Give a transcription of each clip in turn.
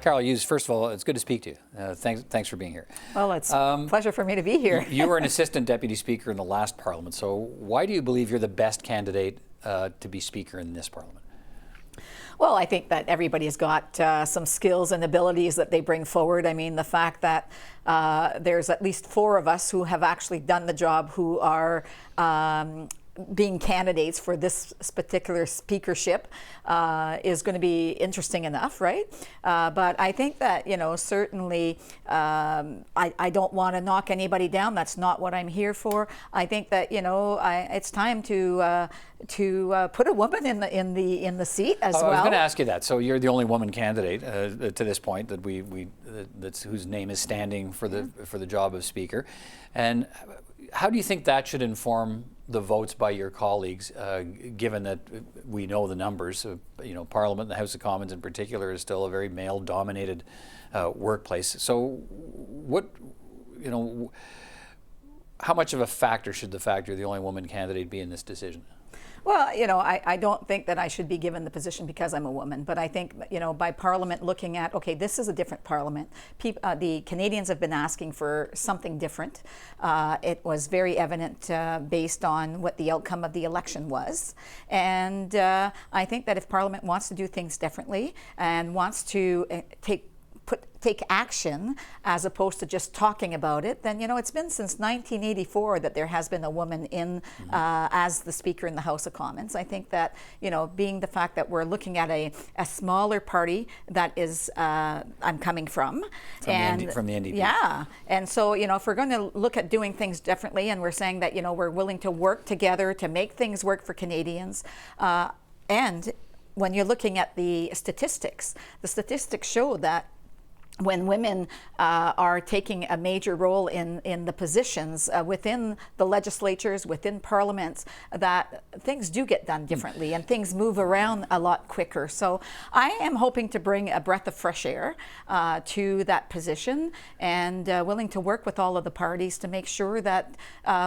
Carol Hughes, first of all, it's good to speak to you. Thanks for being here. Well, it's a pleasure for me to be here. You were an assistant deputy speaker in the last parliament, so why do you believe you're the best candidate to be speaker in this parliament? Well, I think that everybody's got some skills and abilities that they bring forward. I mean, the fact that there's at least 4 of us who have actually done the job who are being candidates for this particular speakership is going to be interesting enough, right? But I think that, certainly I don't want to knock anybody down. That's not what I'm here for. I think that, it's time to put a woman in the seat as well. I was going to ask you that. So you're the only woman candidate to this point that whose name is standing for the job of speaker, and how do you think that should inform the votes by your colleagues, given that we know the numbers? Parliament, the House of Commons in particular, is still a very male-dominated workplace. So, how much of a factor should the fact you're the only woman candidate be in this decision? Well, I don't think that I should be given the position because I'm a woman, but I think, by Parliament looking at, okay, this is a different Parliament. The Canadians have been asking for something different. It was very evident based on what the outcome of the election was. And I think that if Parliament wants to do things differently and wants to take action as opposed to just talking about it, then it's been since 1984 that there has been a woman in as the Speaker in the House of Commons. I think that being the fact that we're looking at a smaller party that is I'm coming from the NDP. Yeah, and so if we're going to look at doing things differently, and we're saying that we're willing to work together to make things work for Canadians, and when you're looking at the statistics show that when women are taking a major role in the positions within the legislatures, within parliaments, that things do get done differently and things move around a lot quicker. So I am hoping to bring a breath of fresh air to that position, and willing to work with all of the parties to make sure that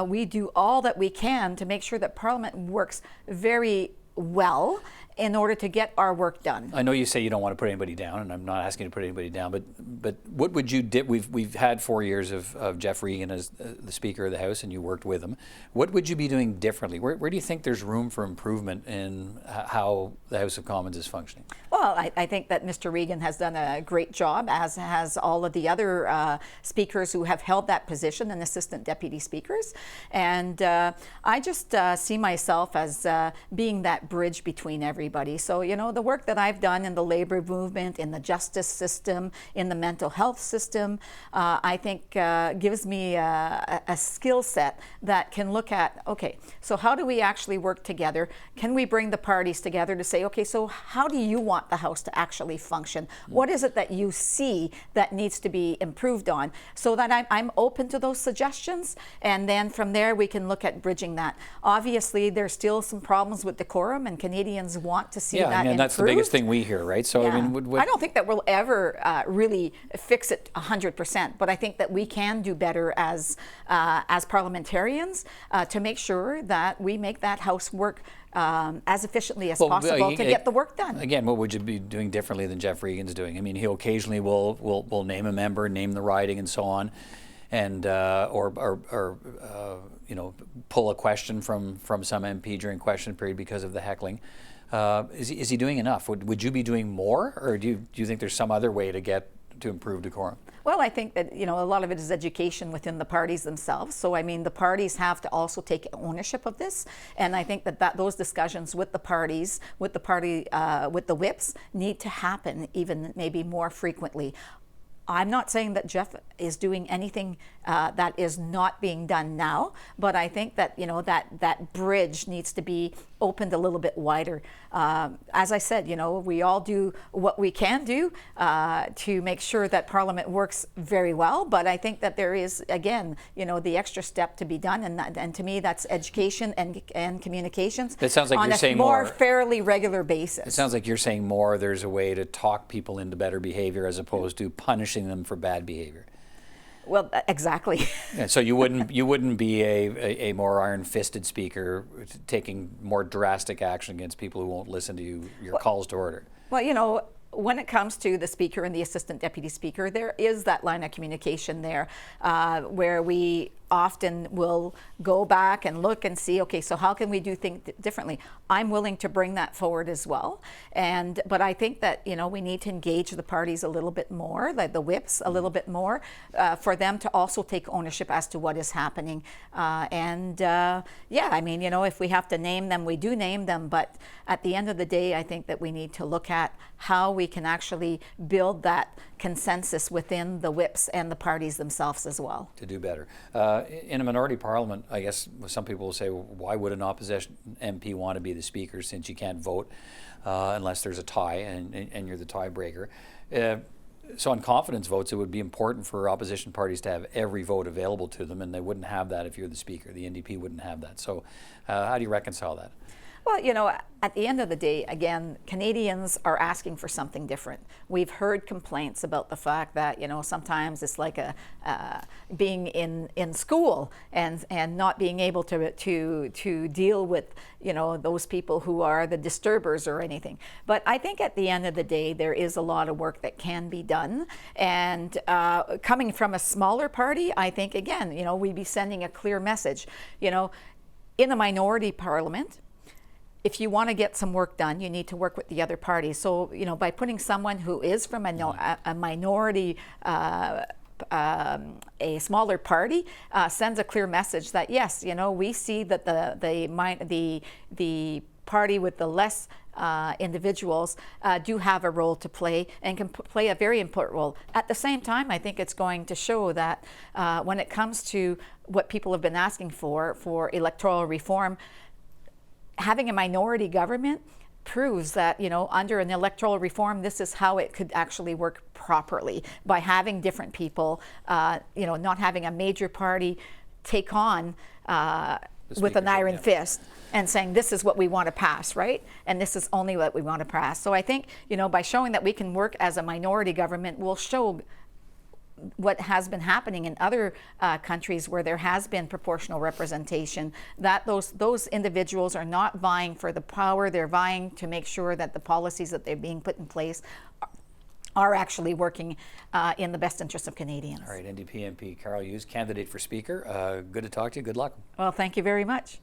we do all that we can to make sure that Parliament works very well in order to get our work done. I know you say you don't want to put anybody down, and I'm not asking you to put anybody down, but what would you do? We've had 4 years of Jeff Regan as the Speaker of the House, and you worked with him. What would you be doing differently? Where do you think there's room for improvement in how the House of Commons is functioning? Well, I think that Mr. Regan has done a great job, as has all of the other speakers who have held that position, and assistant deputy speakers. And I just see myself as being that bridge between everybody. So, the work that I've done in the labor movement, in the justice system, in the mental health system, I think gives me a skill set that can look at, okay, so how do we actually work together? Can we bring the parties together to say, okay, so how do you want the House to actually function? What is it that you see that needs to be improved on? So that I'm open to those suggestions, and then from there we can look at bridging that. Obviously, there's still some problems with decorum, and Canadians want to see that improved. That's the biggest thing we hear, right? So yeah. I mean, I don't think that we'll ever really fix it 100%, but I think that we can do better as parliamentarians to make sure that we make that House work as efficiently as possible to get the work done. Again, what would you be doing differently than Jeff Regan's doing? I mean, he occasionally will name a member, name the riding, and so on, and or pull a question from some MP during question period because of the heckling. Is he doing enough? Would you be doing more, or do you think there's some other way to improve decorum? Well, I think that a lot of it is education within the parties themselves. So I mean, the parties have to also take ownership of this, and I think that those discussions with the parties, with the whips, need to happen even maybe more frequently. I'm not saying that Jeff is doing anything that is not being done now, but I think that that bridge needs to be opened a little bit wider. As I said, we all do what we can do to make sure that Parliament works very well. But I think that there is, again, the extra step to be done, and to me, that's education and communications. That sounds like on you're saying more fairly regular basis. It sounds like you're saying more. There's a way to talk people into better behavior as opposed to punishing them for bad behavior. Well, exactly. Yeah, so you wouldn't be a more iron-fisted speaker taking more drastic action against people who won't listen to your calls to order. Well, when it comes to the Speaker and the Assistant Deputy Speaker, there is that line of communication there where we often will go back and look and see, okay, so how can we do things differently? I'm willing to bring that forward as well. But I think that, we need to engage the parties a little bit more, like the whips a little bit more, for them to also take ownership as to what is happening. If we have to name them, we do name them, but at the end of the day, I think that we need to look at how we can actually build that consensus within the whips and the parties themselves as well. To do better. In a minority parliament, I guess some people will say, well, why would an opposition MP want to be the Speaker since you can't vote unless there's a tie and you're the tiebreaker? So on confidence votes, it would be important for opposition parties to have every vote available to them, and they wouldn't have that if you're the Speaker. The NDP wouldn't have that. So how do you reconcile that? Well, at the end of the day, again, Canadians are asking for something different. We've heard complaints about the fact that, sometimes it's like being in school and not being able to deal with, those people who are the disturbers or anything. But I think at the end of the day, there is a lot of work that can be done. And coming from a smaller party, I think, again, we'd be sending a clear message. In a minority parliament, if you want to get some work done, you need to work with the other parties. So, by putting someone who is from a minority, a smaller party, sends a clear message that yes, we see that the party with the less individuals do have a role to play and can play a very important role. At the same time, I think it's going to show that when it comes to what people have been asking for electoral reform, having a minority government proves that, under an electoral reform, this is how it could actually work properly, by having different people, not having a major party take on with an iron fist and saying, this is what we want to pass, right? And this is only what we want to pass. So I think, by showing that we can work as a minority government, we'll show what has been happening in other countries where there has been proportional representation, that those individuals are not vying for the power, they're vying to make sure that the policies that they're being put in place are actually working in the best interest of Canadians. All right, NDP MP Carol Hughes, candidate for Speaker. Good to talk to you. Good luck. Well, thank you very much.